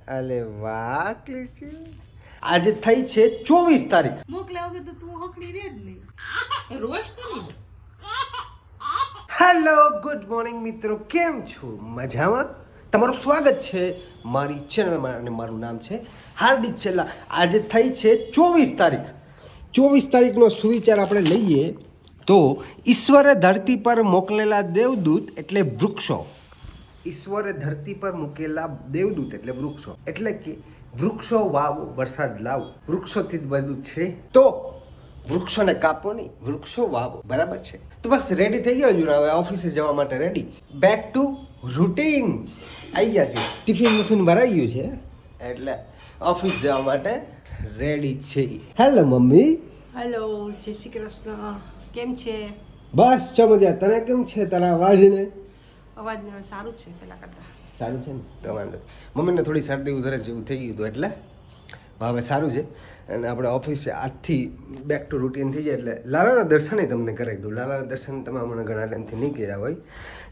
અલે વાહ કીચુ, આજે થઈ છે 24 તારીખ. મોકલ્યા વગર તો તું હકડી રે જ નહીં. રોજ તો નહીં. હેલો ગુડ મોર્નિંગ મિત્રો, કેમ છો? મજામાં? તમારું સ્વાગત છે મારી ચેનલમાં અને મારું નામ છે હાર્દિક છેલ્લા. આજે થઈ છે 24 તારીખ. 24 તારીખનો સુવિચાર આપણે લઈએ તો ઈશ્વરે ધરતી પર મોકલેલા દેવદૂત એટલે વૃક્ષો. ઈશ્વરે ધરતી પર મૂકેલા દેવદૂત એટલે વૃક્ષો, એટલે કે વૃક્ષો વાવો વરસાદ લાવો. વૃક્ષોથી જ બધું છે, તો વૃક્ષોને કાપો નહીં, વૃક્ષો વાવો. બરાબર છે? તો બસ રેડી થઈ ગયો છું, હવે ઓફિસે જવા માટે રેડી. બેક ટુ રૂટીન આવી ગયા છે. ટિફિન ભરાઈ ગયું છે એટલે ઓફિસ જવા માટે રેડી છે. Hello mummy. હેલો, જય શ્રી કૃષ્ણ. કેમ છે? બસ છો મજા. તને કેમ છે? તારા અવાજને અવાજને હવે સારું છે પેલા કરતા. સારું છે ને? તો વાંધો નહીં. મમ્મીને થોડી શરદી ઉધરસ જેવું થઈ ગયું હતું એટલે હવે સારું છે. અને આપણે ઓફિસે આજથી બેક ટુ રૂટીન થઈ જાય એટલે લાલાના દર્શને તમને કરાવી દઉં. લાલાના દર્શન તમે હમણાં ઘણા ટાઈમથી નહીં કર્યા હોય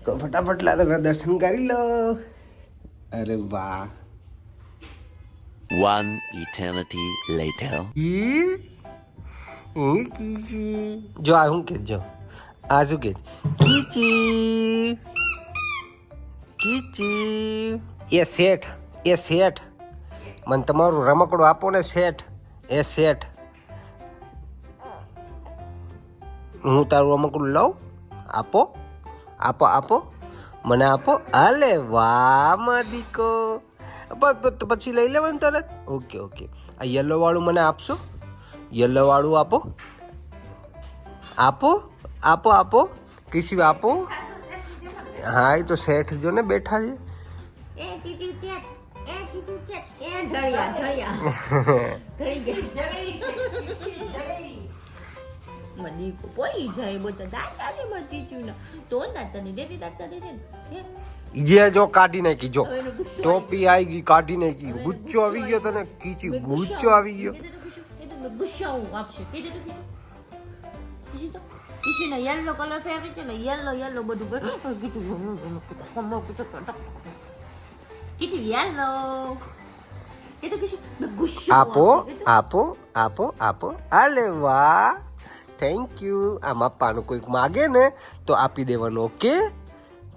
તો ફટાફટ લાલાના દર્શન કરી લો. અરે વાહ. One eternity later. જો આ શું કે, જો આ શું કે, કીચી કીચી. એ શેઠ, એ શેઠ, મને તમારું રમકડું આપો ને શેઠ. એ શેઠ, હું તારું રમકડું લઉં? આપો આપો આપો, મને આપો. અલે વાહ માદીકો. પછી લઈ લેવાનું તરત. Okay okay. આ યલો વાળું મને આપશો? યલો વાળું આપો આપો આપો આપો. કિસી આપો. હા, એ તો શેઠ જો ને બેઠા છે. મદીકો પોઈ જાય બોતા દાદાની મતીચું ના તો દાદાની દેદી દાદા છે ને જે જો કાઢી નાખી, જો ટોપી આવી ગઈ, કાઢી નાખી. ગુચ્ચો આવી ગયો તને કીચી, ગુચ્ચો આવી ગયો. ગુસ્સો આપશે કીધે તો કીધું કીધું યલો કલર ફેવરિટ છે ને, યલો બધું કીધું યલો ગુસ્સો આપો આપો આપો આપો. અલે વાહ, થેન્ક યુ. આમ આપવાનું કોઈક માગે ને તો આપી દેવાનું. ઓકે?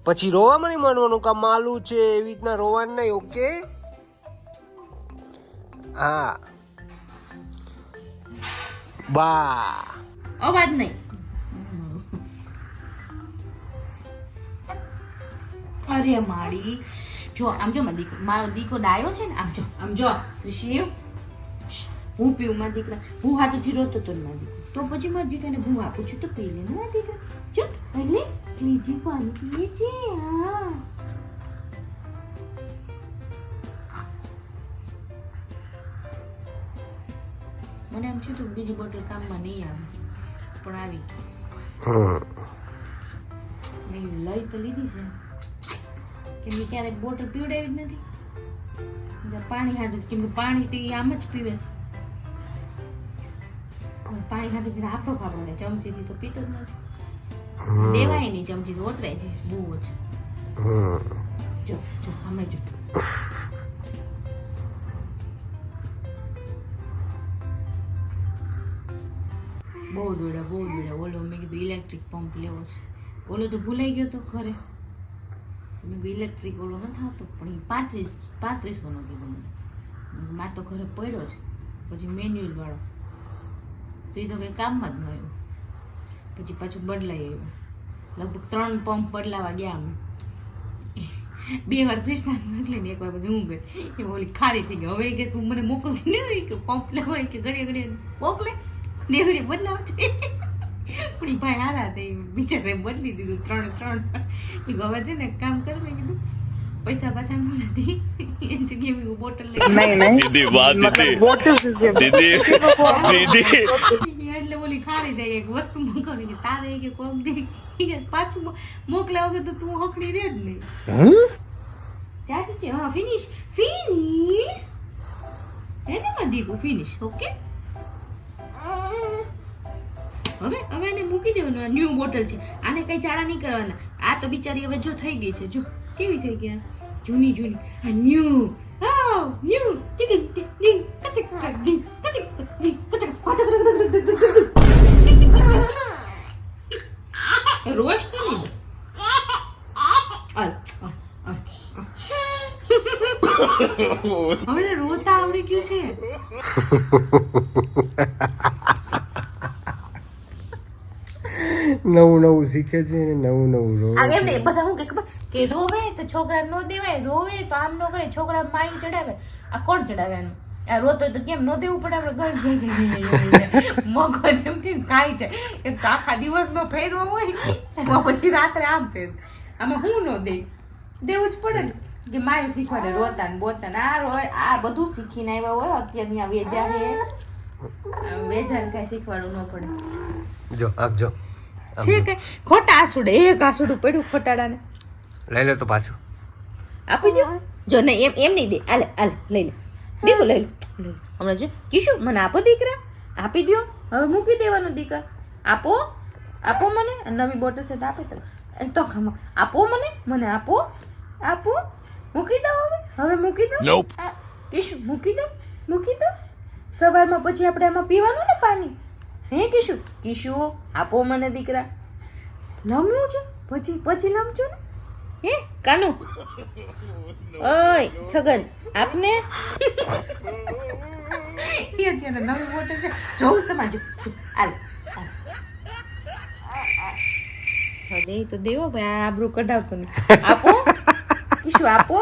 પછી રોવામાં નહીં માનવાનું કે માલું છે એવી રીતના રોવાનું નહીં. ઓકે? હા, બા. અવાજ નહીં. અરે મારી જો આમ જો મારો દીકરો ડાયો છે ને, આમ જો શિવ, હું પીવું મારા દીકરા, હું હાથું રોતો તો મારા દીકરો, તો પછી મારા દીકરાને હું આપું છું તો પી લે ને મારા દીકરા. ચૂપ એટલે ત્રીજી પાણી પીએ છે. હા મને એમ થયું બીજી બોટલ કામમાં નહીં આવે પણ આવી ગઈ. લઈ તો લીધી છે કે મેં ક્યારેક બોટલ પીવડાવી જ નથી. પાણી હાટું કેમ કે પાણી તો આમ જ પીવે છે. પાણી હાટું આપણો ફાફડો ને ચમચીથી તો પીતો જ નથી. દેવાય નહીં ચમચી તો ઓતરાય છે બહુ જ. જો જો અમે જો બહુ દોડ્યા. ઓલો મેં કીધું ઇલેક્ટ્રિક પંપ લેવો છે. ઓલો તો ભૂલાઈ ગયો તો ઘરે. મેં કીધું ઇલેક્ટ્રિક ઓલો નથી આવતો પણ એ 3500 નો કીધું મને. મારે તો ઘરે પડ્યો છે. પછી મેન્યુઅલ વાળો તો એ તો કંઈ કામમાં જ ન આવ્યો. પછી પાછું બદલાઈ આવ્યું. લગભગ 3 પંપ બદલાવા ગયા અમે. 2 વાર કૃષ્ણા મોકલી ને 1 વાર પછી હું ગઈ. એ ઓલી ખારી થઈ ગઈ. હવે કે તું મને મોકલતી નહીં હોય કે પંપ લેવાય કે ઘડીએ મોકલે ઘડીએ બદલાવ છે. પણ એ ભાઈ હારા હતા, બિચારે બદલી દીધું 3 હવે છે ને કામ કર. મેં કીધું પૈસા પાછા ન નથી એ જગ્યાએ મેં બોટલ લઈ દીદી વાહ દીદી એટલે ઓલી ખારી દે એક વસ્તુ મંગાવી કે તારે કે કોક દે પાછું મોકલ્યા વગર તો તું હકડી રે જ નહીં. ચાચી છે. હા ફિનિશ એને માં દીકું ફિનિશ. ઓકે હવે એને મૂકી દેવાનું. ન્યુ બોટલ છે, આને કઈ ચાળા નહીં કરવાના. આ તો બિચારી હવે જો થઈ ગઈ છે, જો કેવી થઈ ગયા જૂની. આ ન્યુ હવે રોતા આવડી ગયું છે. નવું નવું શીખે છે ને નવું નવું રોવે આ એમ છે. નહીં, બધા હું કે ખબર કે રોવે તો છોકરા નો દેવાય, રોવે તો આમ નો કરે, છોકરા માઈ ચડાવે. આ કોણ ચડાવે આનું? આ રોતો તો કેમ નો દેવું પડે? આપણે ગઈ મગજ એમ કે કાંઈ છે, એક તો આખા દિવસનો ફેરવો હોય, એમાં પછી રાત્રે આમ ફેર. આમાં હું નો દે, દેવું જ પડે ને. કે માયું શીખવાડે રોતા ને બોતા ને આ રોય, આ બધું શીખીને આવ્યા હોય. અત્યારની આ વેજા હે, વેજાને કાંઈ શીખવાડવું ન પડે. જો આપજો છે કે ખોટા આસુડે, એક આસુડું પડ્યું ખોટાડાને. લઈ લે તો પાછું. આપી દો. જો નહીં એમ નહીં દે. આલે આલે લઈ લે દીકુ, લઈ લે હમણાં. જો કીશું મને આપો દીકરા, આપી દો. હવે મૂકી દેવાનું દીકરા. આપો આપો મને. નવી બોટલ છે તો આપી દો. તો ખમા આપો મને, મને આપો આપો. મૂકી દો હવે મૂકી દો. Nope. કીશું મૂકી દો, મૂકી દો. સવારમાં પછી આપણે આમાં પીવાનું ને પાણી. હે કીશું, કીશું આપો મને દીકરા. લમ્યું છે પછી પછી લમજો ને. હે કાનુ, ઓય છગન આપને. એ અત્યારે નવી બોટલ છે, જોઉં તમારે. જો હાલ દે તો દેવો ભાઈ, આ આબરૂ કઢાવતો ને. આપો કીશું, આપો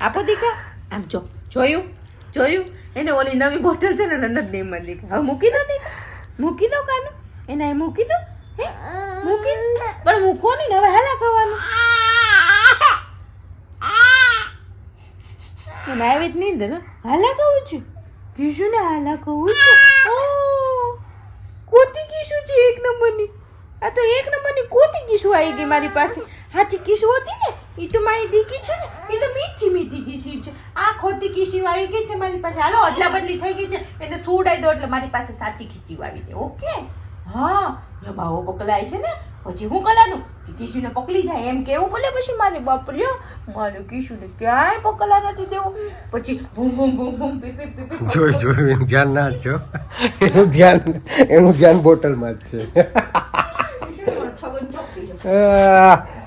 આપો દીકરા. આમ જો જોયું જોયું, એને ઓલી નવી બોટલ છે ને નનદ દેમાં દીકરા. હવે મૂકી દો દીકરા, મૂકી દો કાનુ. એને અહીં મૂકી દો. હે મૂકી પણ મૂકો નહીં ને. હવે હાલા ખાવાનું એને આવી જ નહીં ને. હાલા કહું છું કીશું ને, હાલા કહું છું. ઓ કોતી કીશું છે એક નંબરની. આ તો એક નંબરની કોતી કીશું આવી ગઈ મારી પાસે. હાથી કીશું હતી ને એ તો મારી દીકી છે ને, એ તો મીઠી મીઠી કીસી છે. આ ખોટી કીસી આવી ગઈ છે મારી પાસે. હાલો અદલા બદલી થઈ ગઈ છે, એને સુડાઈ દો એટલે મારી પાસે સાચી ખીચી આવી છે. ઓકે હા, બાવો પકલાય છે ને પછી હું કલાનું કે કીશુને પકડી જાય એમ કેવું બોલે. પછી મારે બાપર્યો મારે કીશુને ક્યાંય પકલા નથી દેવું. પછી ભૂમ ભૂમ ભૂમ ભૂમ પી પી પી પી. જોઈ જોઈ એનું ધ્યાન ના આપજો. એનું ધ્યાન બોટલમાં જ છે.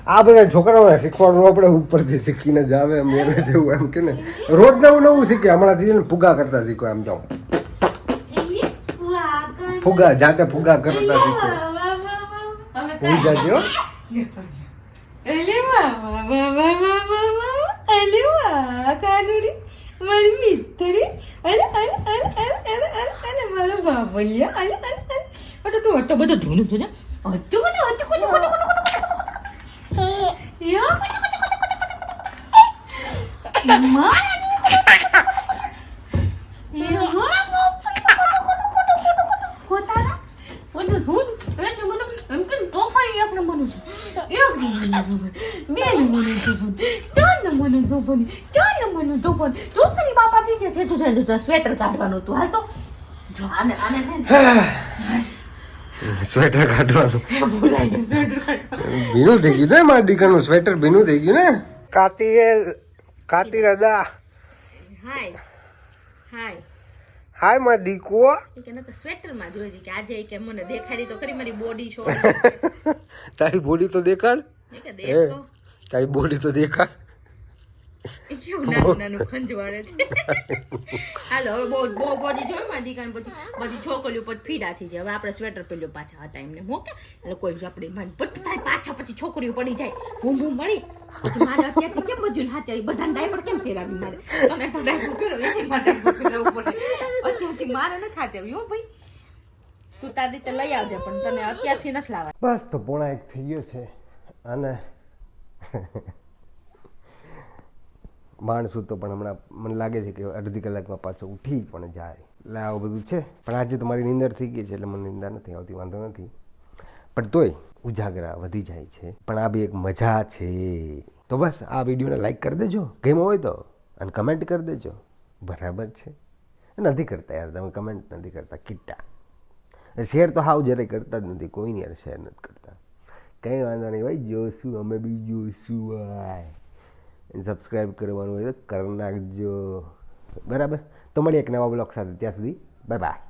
આ બધા છોકરાઓને શીખવાનું આપણે ઉપરથી શીખીને જ આવે એમ એને જેવું એમ કે ને રોજ નવું નવું શીખે. હમણાંથી છે ને ફુગા કરતા શીખો. એમ જાઓ ફુગા, જાતે ફુગા કરતા શીખો. ભૂલી જાજો. અલે વાહ વાહ વાહ વાહ વાહ વાહ. અલે વાહ કાનુડી મારી મિત્રી. અલે અલે અલે અલે અલે અલે અલે મારો બાબલિયા. અલે અલે અલે. અરે તું અટો બધો ધોનું છે ને. અટો બધો અટો બધો બધો યો મમ્મા સ્વેટર કાઢવાનું હતું. હાલ તો જો આને છે ને સ્વેટર કાઢવાનું ભૂલાઈ ગયું. સ્વેટર કાઢવાનું ભીનું થઈ ગયું ને મારા દીકરાનું સ્વેટર ભીનું થઈ ગયું ને. કાતી દાદા હાય હાય. હાય મારા દીકો. કે ન તો સ્વેટરમાં જોઈ છે કે આજે કે મને દેખાડી તો ખરી મારી બોડી છો. તારી બોડી તો દેખાડ. કે દેખો તારી બોડી તો દેખાડ. એ કેવું નાનું નાનું ખંજવાળે છે. હાલો હવે બહુ બોડી જોઈ મારી દીકરાને પછી બધી છોકરીઓ પછી ફીડા થઈ જાય. હવે આપણે સ્વેટર પહેર્યો પાછા હતા એમને મોકે એટલે કોઈ આપણે પટ થાય પાછા પછી છોકરીઓ પડી જાય બૂમ બૂમ મળી. પછી મારે અત્યારથી કેમ બધું હાચાવી બધાને ડાયપર કેમ ફેરાવી મારે? તને તો ડાયપર ફેરવે એમાં ડાયપર ફેરવવું પડે. અત્યારથી મારે ન ખાચાવી હો ભાઈ. તું તારી રીતે લઈ આવજે પણ તને અત્યારથી નથી લાવવા. બસ તો 1:30 થઈ ગયો છે અને માણસું તો પણ હમણાં મને લાગે છે કે અડધી કલાકમાં પાછો ઉઠી પણ જાય. એટલે આવું બધું છે. પણ આજે તો મારી નીંદર થઈ ગઈ છે એટલે મને નીંદર નથી આવતી, વાંધો નથી. પણ તોય ઉજાગરા વધી જાય છે. પણ આ બી એક મજા છે. તો બસ આ વિડીયોને લાઈક કરી દેજો ગમ્યો હોય તો, અને કમેન્ટ કરી દેજો. બરાબર છે. નથી કરતા યાર તમે કમેન્ટ નથી કરતા કિટ્ટા. શેર તો હાવ જ્યારે કરતા જ નથી. કોઈ યાર શેર નથી કરતા. કંઈ વાંધો નહીં ભાઈ, જોશું અમે બી જોશું. ભાઈ સબસ્ક્રાઈબ કરવાનું હોય તો કરી નાખજો. બરાબર. તો મળીએ એક નવા બ્લોગ સાથે. ત્યાં સુધી બાય બાય.